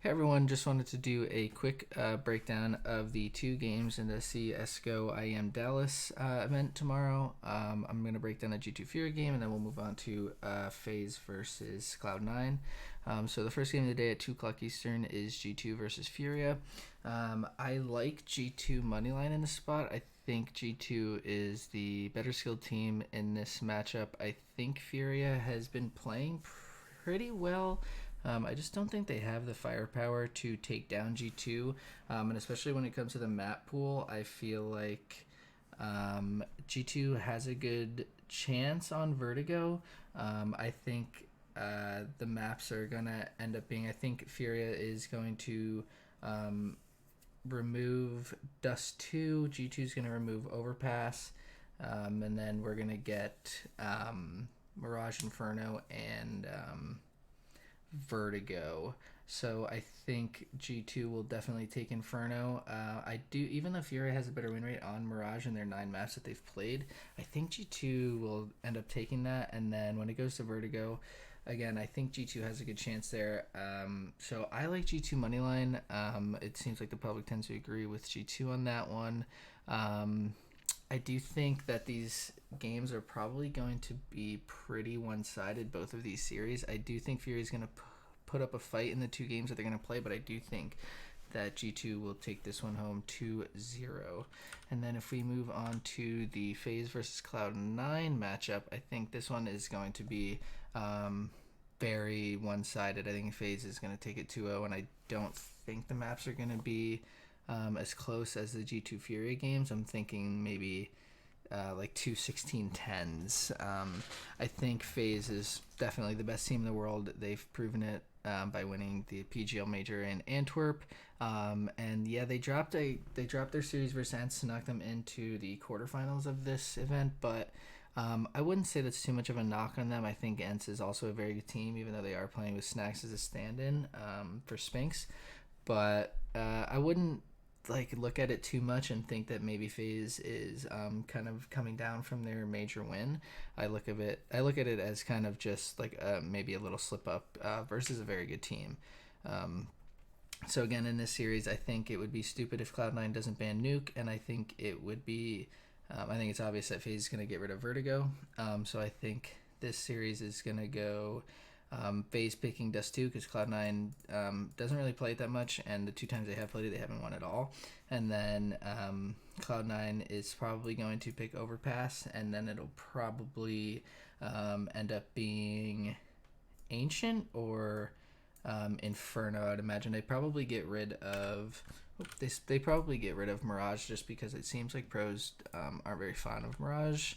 Hey everyone, just wanted to do a quick breakdown of the two games in the CSGO IEM Dallas event tomorrow. I'm going to break down the G2 Fury game and then we'll move on to FaZe versus Cloud9. So the first game of the day at 2 o'clock Eastern is G2 versus Furia. I like G2 moneyline in this spot. I think G2 is the better skilled team in this matchup. I think Furia has been playing pretty well. I just don't think they have the firepower to take down G2, and especially when it comes to the map pool, I feel like G2 has a good chance on Vertigo. I think the maps are gonna end up being. I think Furia is going to remove Dust 2. G2 is gonna remove Overpass, and then we're gonna get Mirage Inferno and Vertigo. So I think G2 will definitely take Inferno. I do, even though Fury has a better win rate on Mirage in their 9 maps that they've played, I think G2 will end up taking that. And then when it goes to Vertigo, again, I think G2 has a good chance there. So I like G2 moneyline. It seems like the public tends to agree with G2 on that one. I do think that these games are probably going to be pretty one-sided, both of these series. I do think Fury is going to put up a fight in the 2 games that they're going to play, but I do think that G2 will take this one home 2-0. And then if we move on to the FaZe versus Cloud9 matchup, I think this one is going to be very one-sided. I think FaZe is going to take it 2-0, and I don't think the maps are going to be as close as the G2 Fury games. I'm thinking maybe like 2 16-10s. I think FaZe is definitely the best team in the world. They've proven it by winning the PGL Major in Antwerp. And yeah, they dropped their series versus Ents to knock them into the quarterfinals of this event, but I wouldn't say that's too much of a knock on them. I think Ents is also a very good team, even though they are playing with Snacks as a stand-in for Spinks. But I wouldn't look at it too much and think that maybe FaZe is kind of coming down from their major win. I look at it as kind of just like maybe a little slip up versus a very good team. So again, in this series, I think it would be stupid if Cloud9 doesn't ban Nuke, and I think it would be. I think it's obvious that FaZe is going to get rid of Vertigo. So I think this series is going to go. FaZe picking Dust 2 because Cloud9 doesn't really play it that much, and the 2 times they have played it, they haven't won at all. And then Cloud9 is probably going to pick Overpass, and then it'll probably end up being Ancient or Inferno. I'd imagine they probably get rid of. They probably get rid of Mirage just because it seems like pros aren't very fond of Mirage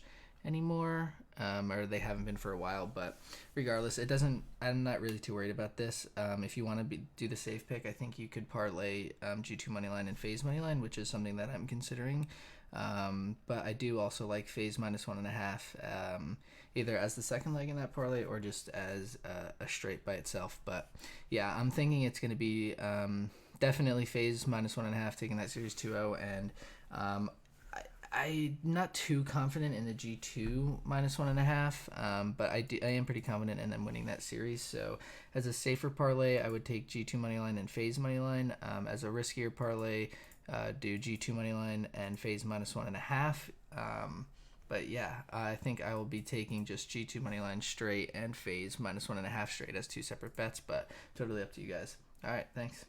anymore, or they haven't been for a while. But regardless, it doesn't. I'm not really too worried about this. If you want to do the safe pick, I think you could parlay G2 moneyline and FaZe moneyline, which is something that I'm considering. But I do also like FaZe -1.5, either as the second leg in that parlay or just as a straight by itself. But yeah, I'm thinking it's going to be definitely FaZe -1.5 taking that series 2-0, and I'm not too confident in the G2 -1.5, but I am pretty confident in them winning that series. So as a safer parlay, I would take G2 moneyline and FaZe moneyline. As a riskier parlay, do G2 moneyline and FaZe -1.5. But yeah, I think I will be taking just G2 moneyline straight and FaZe -1.5 straight as 2 separate bets, but totally up to you guys. All right, thanks.